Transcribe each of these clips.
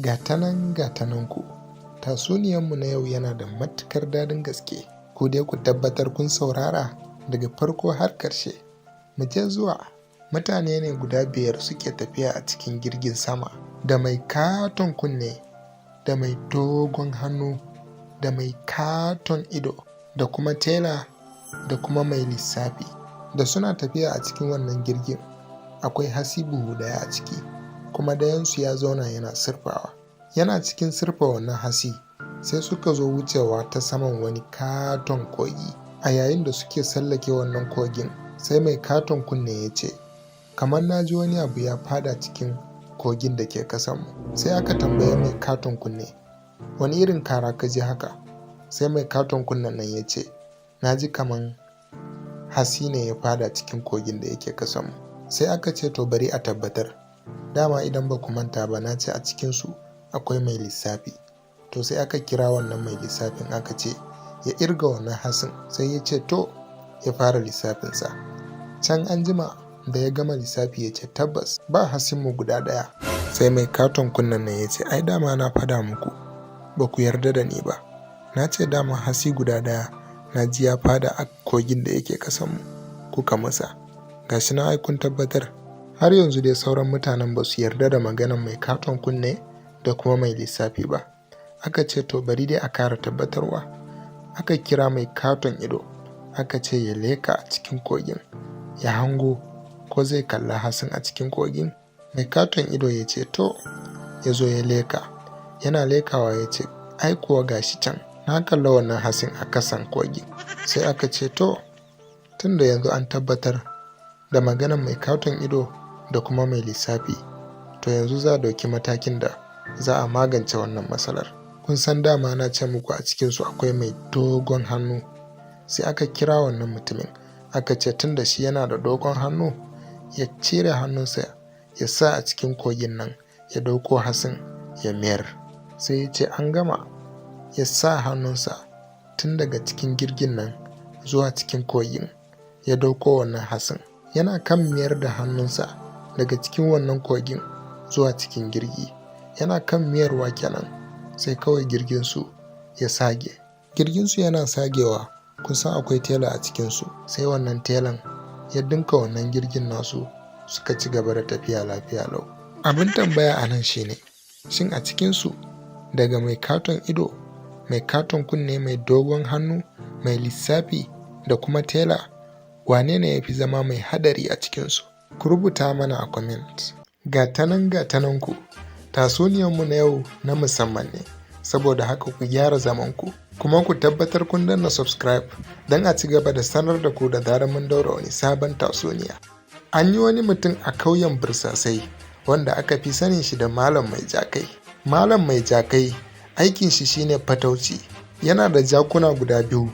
Ga ta nan ku. Tatsuniyanmu na yau yana da matukar daɗin gaske. Ku dai ku tabbatar kun saurara daga farko har ƙarshe. Mu je zuwa. Mutane ne guda 5 suke tafiya a cikin jirgin sama, da mai katon kunne, da mai dogon hannu, da mai katon ido, da kuma tela, da kuma mai lissafi. Da suna tafiya a cikin wannan jirgin, akwai hatsi buhu ɗaya a ciki, kuma dayansu ya zauna yana sirfawa. Yana cikin sirfa wannan hatsi, sai suka zo wucewa ta saman wani katon kogi. A yayin da suke tsallake wannan kogin, sai mai katon kunne ya ce, kamar na ji wani abu ya fada cikin kogin da ke kasanmu. Sai aka tambaye mai katon kunne, wani irin kara ka ji haka? Sai mai katon kunnen nan ya ce, na ji kaman hatsi ne ya fada cikin kogin da yake kasanmu. Sai aka ce to bari a tabbatar. Dama idan ba ku manta ba, na ce a cikinsu akwai mai lissafi. To sai aka kira wannan mai lissafin aka ce ya irga wannan hatsin. Sai ya ce to ya fara lissafinsa. Can an jima da ya gama lissafi ya ce tabbas ba hatsinmu guda ɗaya. Sai mai katon kunnen nan ya ce ai dama na fada muku ba ku yarda da ni ba. Na ce dama hatsi guda ɗaya na ji ya fada a kogin da yake kasanmu, kuka masa. Gashi na ai kun tabbatar. Har yanzu dai sauran mutanen ba su yarda da maganan mai katon kunne da kuma mai lissafi ba. Aka ce to bari dai a kara tabbatarwa. Aka kira mai katon ido aka ce ya leka a cikin kogin ya hango ko zai kalla hatsin a cikin kogin. Mai katon ido ya ce to, ya zo ya leka. Yana lekawa ya ce ai kuwa gashi can, na kalla wannan hatsin a kasan kogin. Sai aka ce to, tunda yanzu an tabbatar da maganan mai katon ido da kuma mai lissafi, to yanzu za a ɗauki matakin da za a magance wannan matsalar. Kun san dama na ce muku a cikinsu akwai mai dogon hannu. Sai aka kira wannan mutumin aka ce tunda shi yana da dogon hannu, ya cire hannunsa ya sa a cikin kogin nan ya dauko hatsin ya mayar. Sai ya ce an gama. Ya sa hannunsa tun daga cikin jirgin nan zuwa cikin kogin ya dauko wannan hatsin. Yana kan mayar da hannunsa daga cikin wannan kogin zuwa cikin jirgi. Yana kan mayarwa kenan, sai kawai jirginsu ya sage. Jirginsu yana sagewa, kusan akwai tela a cikinsu. Sai wannan telan ya dinka wannan jirgin nasu suka ci gaba da tafiya lafiya lau. Abin tambaya a nan shine, shin a cikinsu daga mai katon ido, mai katon kunne, mai dogon hannu, mai lissafi da kuma tela, wane ne ya fi zama mai hadari a cikinsu? Ku rubuta mana a comment. Ga ta nan ku. Tatsuniyanmu na yau na musamman ne, saboda haka ku gyara zamanku, kuma ku tabbatar kun danna subscribe don a ci gaba da sanar da ku da zarar mun daura wani sabon tatsuniya. An yi wani mutum a ƙauyen Bursasai wanda aka fi sanin shi da Malam Mai Jakai. Malam Mai Jakai aikin shi shine fatauci. Yana da jakuna guda 2,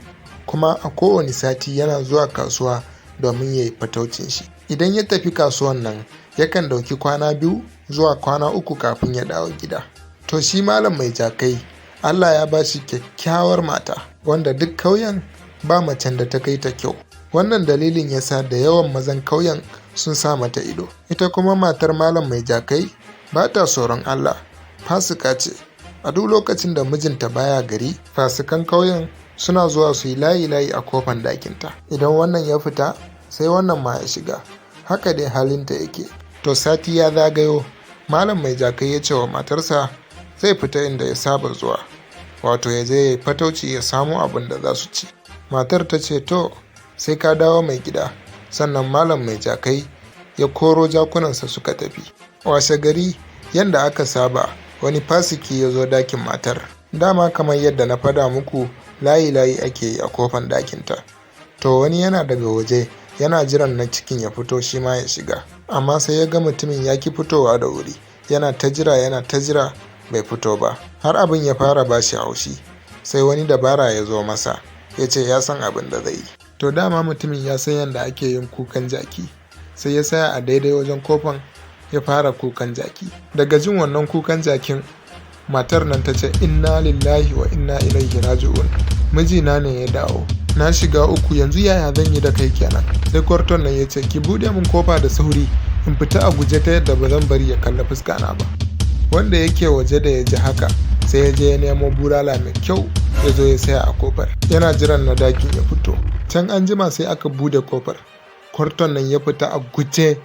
kuma a kowane sati yana zuwa kasuwa domin ya yi fataucin shi. Idan ya tafi kasuwan nan, yakan ɗauki kwana 2 zuwa kwana 3 kafin ya dawo gida. To shi Malam Mai Jakai, Allah ya ba shi kyakkyawar mata, wanda duk ƙauyen ba macen da ta kai ta kyau. Wannan dalilin yasa da yawan mazan ƙauyen sun sa mata ido. Ita kuma matar Malam Mai Jakai ba ta tsoron Allah, fasika ce. A duk lokacin da mijinta baya gari, fasikan ƙauyen suna zuwa su yi layi a kofan ɗakinta. Idan wannan ya fita, sai wannan ma ya shiga. Haka dai halinta yake. To sati ya zagayo, Malam Mai Jakai ya ce wa matarsa zai fita inda ya saba zuwa, wato ya je ya yi fatauci ya samu abin da za su ci. Matar ta ce to, sai ka dawo mai gida. Sannan Malam Mai Jakai ya koro jakunansa suka tafi. Washe gari, yanda aka saba, wani fasiki ya zo dakin matar. Dama kamar yadda na fada muku, layi ake yi a kofan dakinta. To wani yana daga waje yana jiran na cikin ya fito shi ma ya shiga. Amma sai ya ga mutumin ya ki fitowa da wuri. Yana ta jira bai fito ba. Har abin ya fara bashi haushi. Sai wani dabara ya zo masa, ya ce ya san abin da zai yi. To dama mutumin ya san yadda ake yin kukan jaki. Sai ya tsaya a daidai wajen kofan ya fara kukan jaki. Daga jin wannan kukan jakin, matar nan ta ce inna lillahi wa inna ilaihi raji'un. Mijina ne ya dawo. Na shiga uku, yanzu yaya zan yi da kai kenan? Sai kwarton nan ya ce ki buɗe min kofa da sauri in fita a guje ta yadda ba zan bari ya kalla fuskana ba. Wanda yake waje da ya ji haka sai ya je ya nemo bulala mai kyau ya zo ya saya a kofar. Yana jiran na dakin ya fito. Can an jima sai aka bude kofar. Kwarton nan ya fita a guje.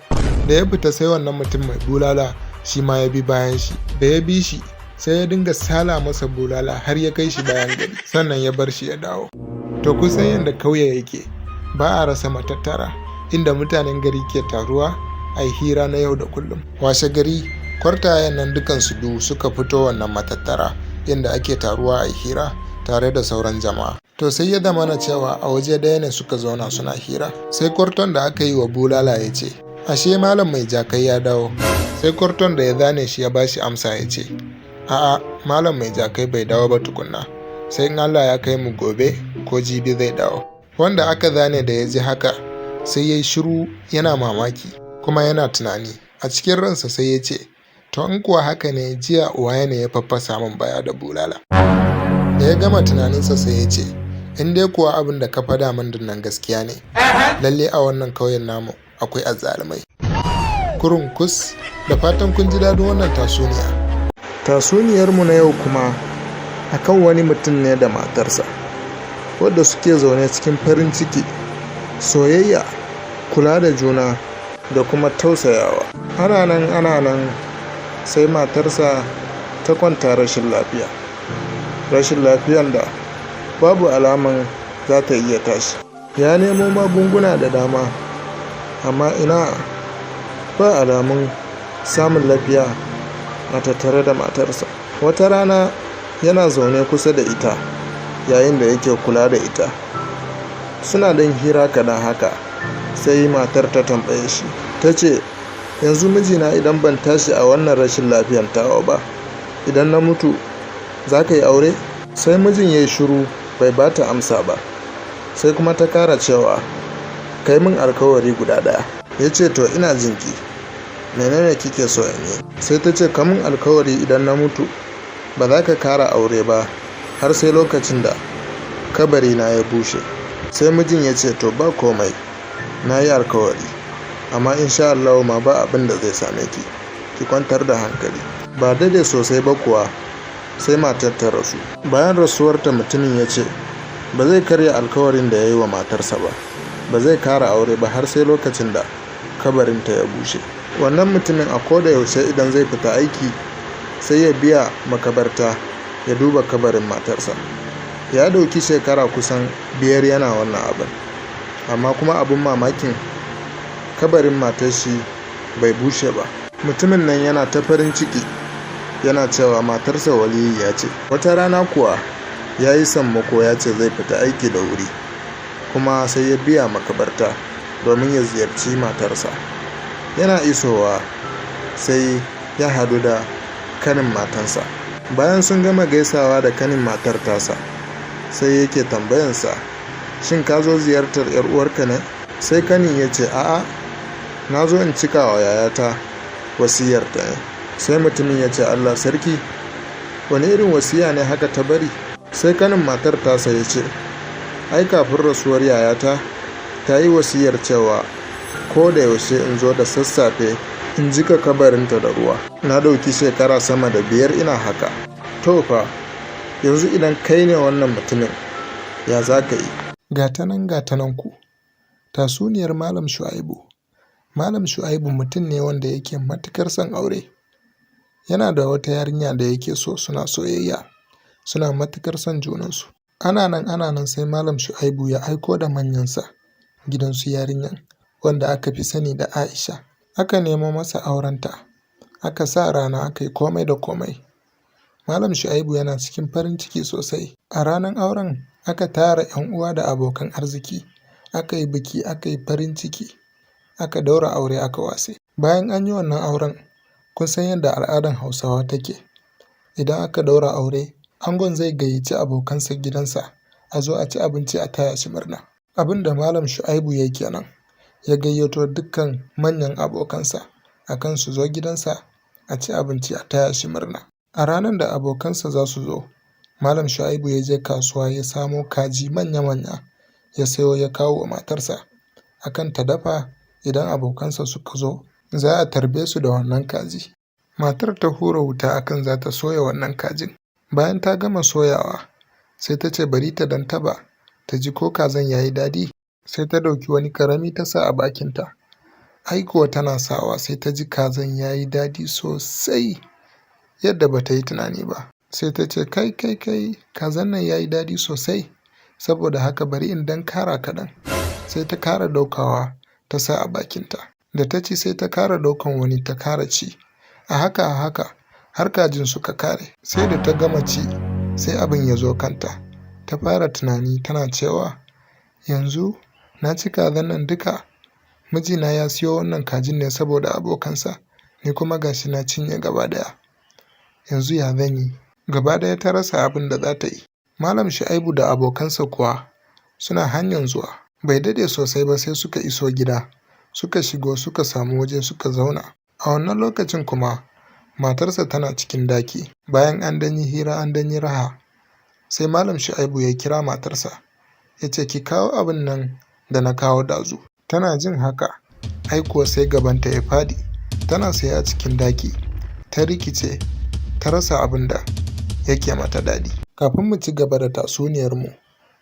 Da ya fita sai wannan mutum mai bulala shi ma ya bi bayan shi. Da ya bi shi sai ya dinga sala masa bulala har ya kai shi bayan gari. Sannan ya bar shi ya dawo. To kusan yadda kauye yake ba a rasa matattara inda mutanen gari ke taruwa a yi hira na yau da kullum. Washe gari kwartayen nan dukansu biyu suka fito wannan matattara inda ake taruwa a yi hira tare da sauran jama'a. To sai ya zama na cewa a waje ɗaya ne suka zauna suna hira. Sai kwarton da aka yi wa bulala ya ce, ashe malam mai jakai ya dawo. Sai kwarton da ya zane shi ya bashi amsa ya ce, a'a malam mai jakai bai dawo ba tukunna. Sai in Allah ya kai mu gobe ko jibi zai dawo. Wanda aka zane da ya ji haka sai ya yi shiru yana mamaki kuma yana tunani. A cikin ransa sai ya ce, to in kuwa haka ne jiya uwaye ne ya faffasa min baya da bulala. Da ya gama tunaninsa sai ya ce, in dai kuwa abin da ka faɗa min dinnan gaskiya ne, lalle a wannan kauyen namu akwai azzalumai. Kurun kus, da fatan kun ji daɗin wannan tatsuniya. Tatsuniyarmu na yau kuma akan wani mutum ne da matarsa wadda suke zaune cikin farin ciki, soyayya, kula da juna da kuma tausayawa. Ana nan sai matarsa ta kwanta rashin lafiya. Rashin lafiyan da babu alaman za ta iya tashi. Ya nemo magunguna da dama amma ina ba alamun samun lafiya a tattare da matarsa. Wata rana yana zaune kusa da ita yayin da yake kula da ita. Suna dan hira kaɗan haka sai matar ta tambaye shi. Ta ce, yanzu mijina idan ban tashi a wannan rashin lafiyan tawa ba, idan na mutu za ka yi aure? Sai mijin ya yi shiru bai ba ta amsa ba. Sai kuma ta kara cewa, kai min alkawari guda ɗaya. Ya ce, to ina jinki, menene kike so in yi? Sai ta ce, ka min alkawari idan na mutu ba za ka kara aure ba har sai lokacin da kabari na ya bushe. Sai mijin ya ce, to ba komai, na yi alkawari, amma insha Allah ma ba abin da zai same ki kwantar da hankali. Ba daidai sosai ba kuwa sai matar ta rasu. Bayan rasuwarta mutumin ya ce ba zai karya alkawarin da ya yi wa matarsa ba zai kara aure ba har sai lokacin da kabarinta ya bushe. Wannan mutumin a koda yaushe idan zai fita aiki sai ya biya makabarta ya duba kabarin matarsa. Ya dauki shekara kusan 5 yana wannan abin, amma kuma abin mamakin kabarin matar shi bai bushe ba. Mutumin nan yana ta farin ciki yana cewa matarsa waliyya ce. Wata rana kuwa ya yi sammako ya ce zai fita aiki da wuri, kuma sai ya biya makabarta domin ya ziyarci matarsa. Yana isowa sai ya hadu da kanin matansa. Bayan sun gama gaisawa da kanin matar tasa sai yake tambayansa, shin ka zo ziyartar 'yar uwarka ne? Sai kanin ya ce, a'a, na zo in cika wa yayata wasiyarta ne. Sai mutumin ya ce, Allah sarki, wani irin wasiya ne haka ta bari? Sai kanin matar tasa ya ce, ai kafin rasuwar yayata ta yi wasiyar cewa ko da yaushe in zo da sassafe in jika kabarinta da ruwa. Na dauki shekara sama da 5 ina haka. To fa, yanzu idan kai ne wannan mutumin, ya za ka yi? Gatanan ku, tatsuniyar Malam Shu'aibu. Malam Shu'aibu mutum ne wanda yake matukar son aure. Yana da wata yarinya da yake so, suna soyayya, suna matukar son junansu. Ana nan sai Malam Shu'aibu ya aiko da manyansa gidansu yarinyan, wanda aka fi sani da Aisha. Aka nemo masa aurenta, aka sa rana, aka yi komai da komai. Malam Shu'aibu yana cikin farin ciki sosai. A ranar auren aka tara 'yan uwa da abokan arziki, aka yi biki, aka yi farin ciki, aka daura aure, aka wase. Bayan an yi wannan auren, kun san yadda al'adan Hausawa take. Idan aka daura aure, angon zai gayyaci abokansa gidansa a zo a ci abinci a taya shi murna. Abin da Malam Shu'aibu ya kenan, ya gayyato dukkan manyan abokansa akan su zo gidansa a ci abinci a taya shi murna. A ranar da abokansa za su zo, Malam Shu'aibu ya je kasuwa ya samo kaji manya-manya ya sayo ya kawo wa matarsa akan ta dafa. Idan abokansa suka zo za a tarbe su da wannan kaji. Matar ta hura wuta akan za ta soya wannan kajin. Bayan ta gama soyawa, sai ta ce bari ta dan taba, ta ji ko kazan ya yi daɗi. Sai ta ɗauki wani karami ta sa a bakinta. Ai kuwa tana sawa sai ta ji kazan ya yi daɗi sosai yadda ba ta yi tunani ba. Sai ta ce kai kai kai, kazan nan ya yi daɗi sosai, saboda haka bari in dan kara kaɗan. Sai ta kara ɗaukawa ta sa a bakinta. Da ta ci sai ta kara ɗaukan wani ta kara ci. A haka har kajin suka kare. Sai da ta gama ci sai abin ya zo kanta. Ta fara tunani tana cewa yanzu na ci kazan nan duka. Mijina ya siyo wannan kajin ne saboda abokansa, ni kuma gashi na cinye gaba daya. Yanzu ya zan yi? Gaba daya ta rasa abin da za ta yi. Malam Shu'aibu da abokansa kuwa suna hanyar zuwa. Bai dade sosai ba sai suka iso gida. Suka shigo suka samu waje suka zauna. A wannan lokacin kuma matarsa tana cikin daki. Bayan an danyi hira an danyi raha, sai Malam Shu'aibu ya kira matarsa. Ya ce ki kawo abin nan da na kawo dazu. Tana jin haka, ai kuwa sai gabanta ya fadi. Tana tsaye a cikin daki. Ta rikice, ta rasa abin da yake mata daɗi. Kafin mu ci gaba da tatsuniyarmu,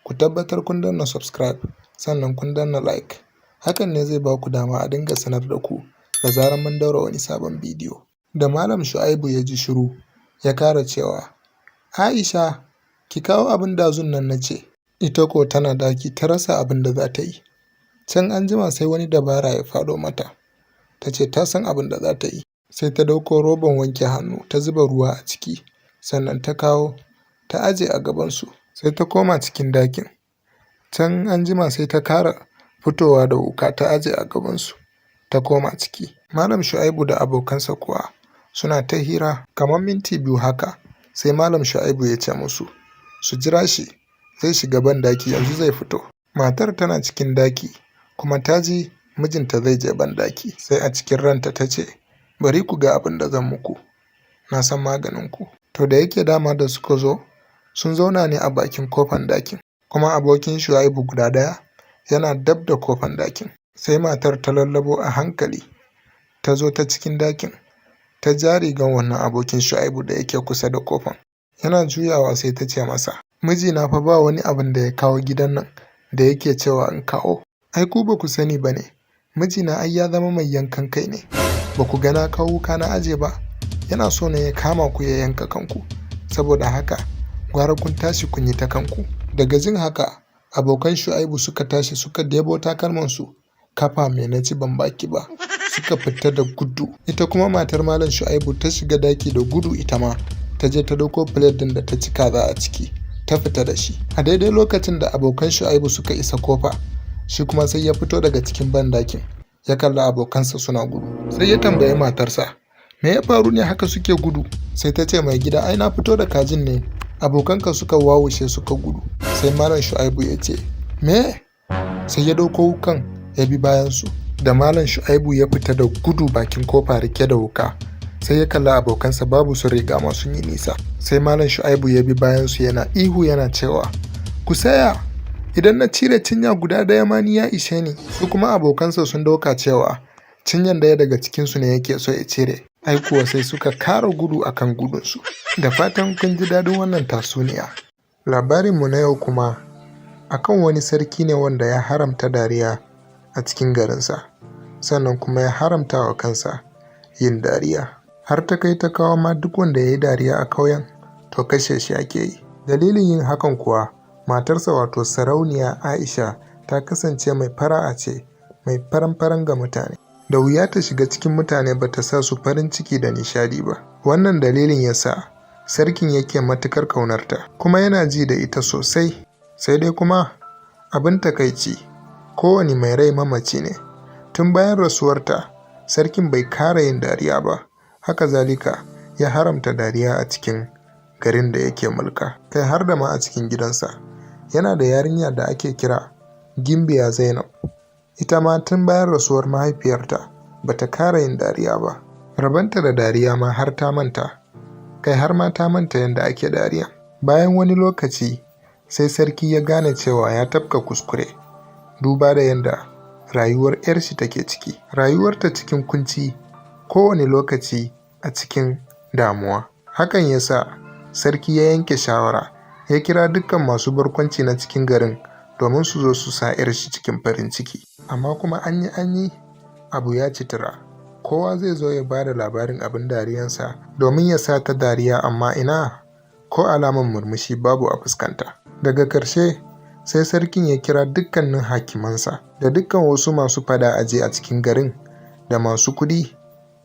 ku tabbatar kun danna subscribe, sannan kun danna like. Hakan ne zai ba ku dama a dinga sanar da ku da zarar mun daura wani sabon bidiyo. Da Malam Shu'aibu ya ji shiru, ya kara cewa, Aisha, ki kawo abin dazun nan na ce. Ita ko tana daki ta rasa abin da za ta yi. Can an jima sai wani dabara ya faɗo mata. Ta ce ta san abin da za ta yi. Sai ta ɗauko roban wanke hannu ta zuba ruwa a ciki, sannan ta kawo ta aje a gabansu. Sai ta koma cikin dakin. Can an jima sai ta kara fitowa da wuka ta aje a gabansu. Ta koma ciki. Malam Shu'aibu da abokansa kuwa suna ta hira kamar minti 2 haka. Sai Malam Shu'aibu ya ce musu su jira shi, zai shiga ban daki yanzu zai fito. Matar tana cikin daki kuma ta ji mijinta zai je ban daki. Sai a cikin ranta ta ce bari ku ga abin da zan muku, na san maganinku. To da yake dama da suka zo sun zauna ne a bakin kofan dakin, kuma abokin Shu'aibu guda daya yana dab da kofan dakin. Sai matar ta lallabo a hankali ta zo ta cikin dakin, ta ja rigan wannan abokin Shu'aibu da yake kusa da kofan. Yana juyawa sai ta ce masa, mijina fa ba wani abin da ya kawo gidan nan da yake cewa in kawo. Ai ku ba ku sani ba ne, mijina ai ya zama mai yankan kai ne. Ba ku ga na kawo wuka na aje ba, yana so ne ya kama ku ya yanka kanku. Saboda haka gwara kun tashi kun yi ta kanku. Daga jin haka abokan Shu'aibu suka tashi suka debo takalmansu, kafa mai na ci ban baki ba, suka fita da gudu. Ita kuma matar Malam Shu'aibu ta shiga daki da gudu ita ma, ta je ta dauko plate din da ta ci kaza a ciki, ta fita da shi. A daidai lokacin da abokan Shu'aibu suka isa kofa, shi kuma sai ya fito daga cikin bandakin, ya kalla abokansa suna gudu. Sai ya tambayi matarsa, me ya faru ne haka suke gudu? Sai ta ce mai gida ai na fito da kajin ne, abokanka suka wawushe suka gudu. Sai Malam Shu'aibu ya ce me? Sai ya dauko wukan ya bi bayansu. Da Malam Shu'aibu ya fita da gudu bakin kofa rike da wuka, sai ya kalla abokansa babu su riga ma sun yi nisa. Sai Malam Shu'aibu ya bi bayansu yana ihu yana cewa ku saya, idan na cire cinya guda daya ma ni ya ishe ni. Su kuma abokansa sun dauka cewa cinyan daya daga cikinsu ne yake so ya cire. Ai kuwa sai suka kara gudu akan gudunsu. Da fatan kun ji daɗin wannan tatsuniya. Labarinmu na yau kuma akan wani sarki ne wanda ya haramta dariya a cikin garinsa, sannan kuma ya haramta wa kansa yin dariya. Har ta kai ta kawo ma duk wanda ya yi dariya a ƙauyen to kashe shi ake yi. Dalilin yin hakan kuwa matarsa wato Sarauniya Aisha ta kasance mai fara'a ce, mai faran-faran ga mutane. Da wuya ta shiga cikin mutane ba ta sa su farin ciki da nishadi ba. Wannan dalilin ya sa sarkin yake matukar ƙaunarta kuma yana ji da ita sosai. Sai dai kuma abin takaici, kowane mai rai mamaci ne. Tun bayan rasuwarta sarkin bai kara yin dariya ba. Haka zalika ya haramta dariya a cikin garin da yake mulka, kai har da ma a cikin gidansa. Yana da yarinya da ake kira Gimbiya Zainab. Ita ma tun bayan rasuwar mahaifiyarta bata kara yin dariya ba. Rabanta da dariya ma har ta manta, kai har ma ta manta yadda ake dariya. Bayan wani lokaci sai sarki ya gane cewa ya tafka kuskure, duba da yadda rayuwar 'yar shi take ciki. Rayuwarta cikin kunci, kowane lokaci a cikin damuwa. Hakan ya sa sarki ya yanke shawara ya kira dukkan masu barkwanci na cikin garin domin su zo su sa 'yar shi cikin farin ciki. Amma kuma an yi abu ya ci tura. Kowa zai zo ya ba da labarin abin dariyansa domin ya sa ta dariya, amma ina ko alaman murmushi babu a fuskanta. Daga ƙarshe sai sarkin ya kira dukkanin hakimansa da dukkan wasu masu fada aji a cikin garin da masu kuɗi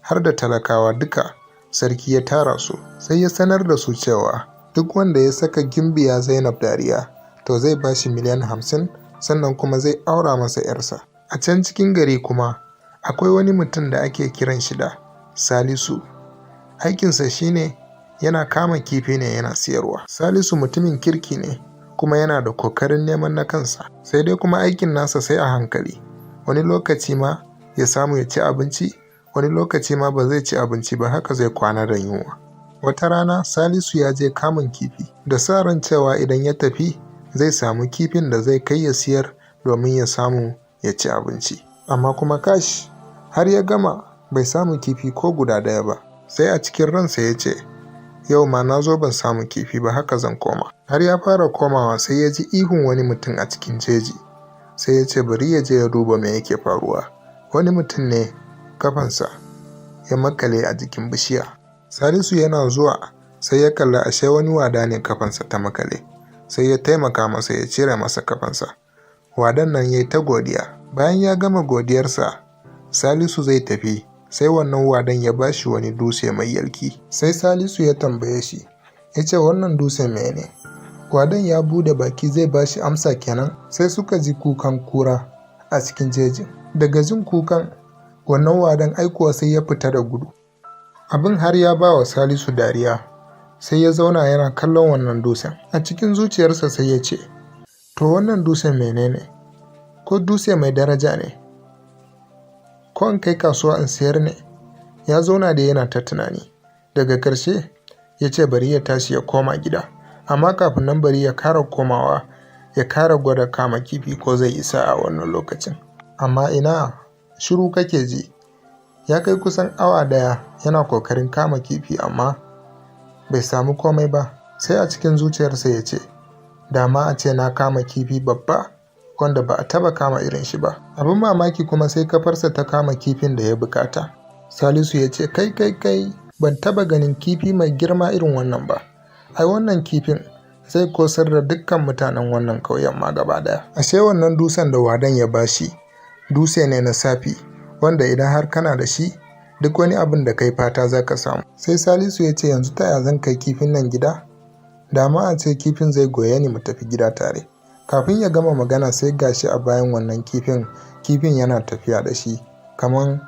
har da talakawa duka. Sarki ya tara su sai ya sanar da su cewa duk wanda ya saka Gimbiya Zainab dariya to zai ba shi miliyan 50, sannan kuma zai aura masa 'yarsa. A can cikin gari kuma akwai wani mutum da ake kiran shi da Salisu. Aikinsa shine yana kama kifi ne yana siyarwa. Salisu mutumin kirki ne kuma yana da kokarin neman na kansa, sai dai kuma aikin nasa sai a hankali. Wani lokaci ma ya samu ya ci abinci, wani lokaci ma ba zai ci abinci ba, haka zai kwana da yunwa. Wata rana Salisu ya je kamun kifi da sa ran cewa idan ya tafi zai samu kifin da zai kai ya siyar domin ya samu ya ci abinci. Amma kuma kash, har ya gama bai samu kifi ko guda ɗaya ba. Sai a cikin ransa ya ce, yau ma na zo ban samu kifi ba, haka zan koma. Har ya fara komawa sai ya ji ihun wani mutum a cikin jeji. Sai ya ce bari ya je ya duba me yake faruwa. Wani mutum ne kafansa ya makale a jikin bishiya. Salisu yana zuwa sai ya kalla ashe wani wada ne kafansa ta makale. Sai ya taimaka masa ya cire masa kafansa. Wadan nan ya yi ta godiya. Bayan ya gama godiyarsa, Salisu zai tafi sai wannan wadan ya ba shi wani dutse mai yalki. Sai Salisu ya tambaye shi, ya ce wannan dutse mene? Wadan ya bude baki zai ba shi amsa kenan. Sai suka ji kukan kura a cikin jejin. Daga jin kukan wannan wadan aikuwa sai ya fita da gudu. Abin har ya ba wa Salisu dariya. Sai ya zauna yana kallon wannan dutsen. A cikin zuciyarsa sai ya ce, to wannan dutsen menene? Ko dutse mai daraja ne? Ko in kai kasuwa in sayar ne? Ya zauna da yana ta tunani. Daga ƙarshe ya ce bari ya tashi ya koma gida. Amma kafin nan bari ya kara komawa ya kara gwada kama kifi ko zai isa a wannan lokacin. Amma ina shiru kake ji. Ya kai kusan awa ɗaya yana kokarin kama kifi amma bai samu komai ba. Sai a cikin zuciyarsa ya ce, dama a ce na kama kifi babba wanda ba a taba kama irin shi ba. Abin mamaki kuma sai kafarsa ta kama kifin da ya bukata. Salisu ya ce kai ban taba ganin kifi mai girma irin wannan ba. Ai wannan kifin zai kosar da dukkan mutanen wannan ƙauyen ma gaba daya. Ashe wannan dutsen da wadan ya bashi dutse ne na safi wanda idan har kana da shi duk wani abin da kai fata za ka samu. Sai Salisu ya ce yanzu ta yaya zan kai kifin nan gida? Dama a ce kifin zai goye ni mu tafi gida tare. Kafin ya gama magana sai gashi a bayan wannan kifin yana tafiya da shi kaman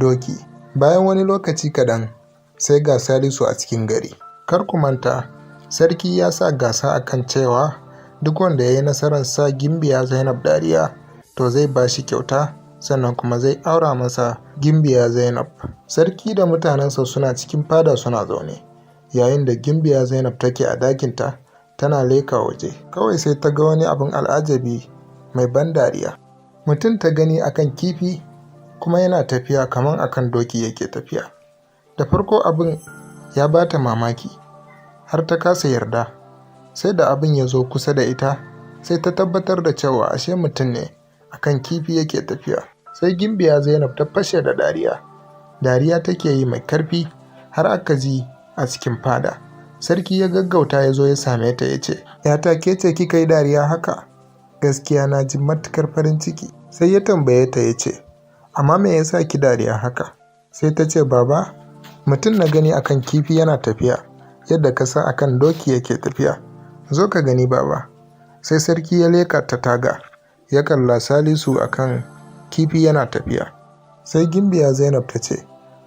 doki. Bayan wani lokaci kaɗan sai ga Salisu a cikin gari. Kar ku manta, sarki ya sa gasa akan cewa duk wanda ya yi nasarar sa Gimbiya Zainab dariya to zai ba shi kyauta, sannan kuma zai aura masa Gimbiya Zainab. Sarki da mutanensa suna cikin fada suna zaune, yayin da Gimbiya Zainab take a dakinta tana leka waje. Kawai sai ta ga wani abin al'ajabi mai ban dariya. Mutum ta gani akan kifi kuma yana tafiya kamar akan doki yake tafiya. Da farko abin ya bata mamaki har ta kasa yarda. Sai da abin ya zo kusa da ita sai ta tabbatar da cewa ashe mutum ne akan kifi yake tafiya. Sai Gimbiya Zainab ta fashe da dariya. Dariya take yi mai karfi har aka ji a cikin fada. Sarki ya gaggauta ya zo ya same ta ya ce, ‘yata ke ce kika yi dariya haka? Gaskiya na ji matukar farin ciki. Sai ya tambaye ta ya ce, amma me yasa ki dariya haka? Sai ta ce, baba, mutum na gani akan kifi yana tafiya yadda ka san akan doki yake tafiya. Zo ka gani baba. Sai sarki ya leka ta taga ya kalla Salisu akan kifi yana tafiya. Sai Gimbiya Zainab ta ce,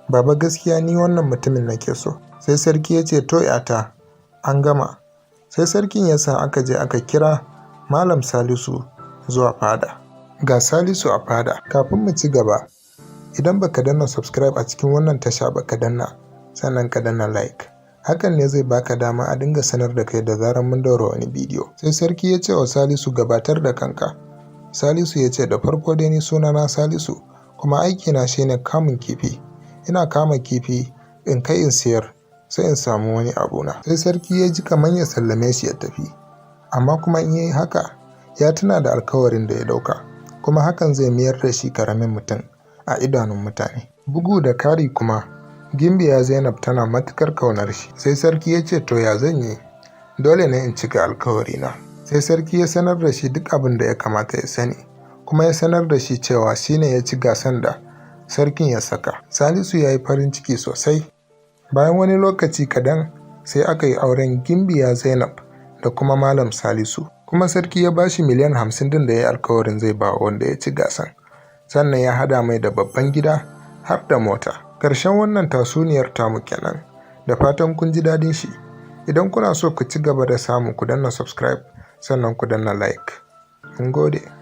baba gaskiya ni wannan mutumin nake so. Sai sarki ya ce, to ‘yata, an gama. Sai sarkin ya sa aka je aka kira Malam Salisu zuwa fada. Ga Salisu a fada. Kafin mu ci gaba, idan baka danna subscribe a cikin wannan tasha ba ka danna, sannan ka danna like. Hakan ne zai baka dama a dinga sanar da kai da zarar mun daura wani bidiyo. Sai sarki ya ce wa Salisu, gabatar da kanka. Salisu ya ce, da farko dai ni sunana Salisu kuma aikina shine kamun kifi. Ina kama kifi in kai in sayar sai in samu wani abuna. Sai sarki ya ji kamar ya sallame shi ya tafi, amma kuma in yayi haka ya tuna da alkawarin da ya dauka, kuma hakan zai mayar da shi karamin mutum a idanun mutane. Bugu da kari kuma Gimbiya Zainab tana matukar kaunar shi. Sai sarki ya ce to ya zan yi, dole ne in cika alkawarina. Sai sarki ya sanar da shi duk abin da ya kamata ya sani, kuma ya sanar da shi cewa shine ya ci gasan da sarkin ya saka. Salisu ya yi farin ciki sosai. Bayan wani lokaci kadan sai aka yi auren Gimbiya Zainab da kuma Malam Salisu, kuma sarki ya bashi miliyan 50 din da ya yi alkawarin zai ba wanda ya ci gasan, sannan ya hada mai da babban gida har da mota. Ƙarshen wannan tatsuniyar tamu kenan, da fatan kun ji daɗin shi. Idan kuna so ku ci gaba da samu, ku danna subscribe sannan ku danna like. Mun gode.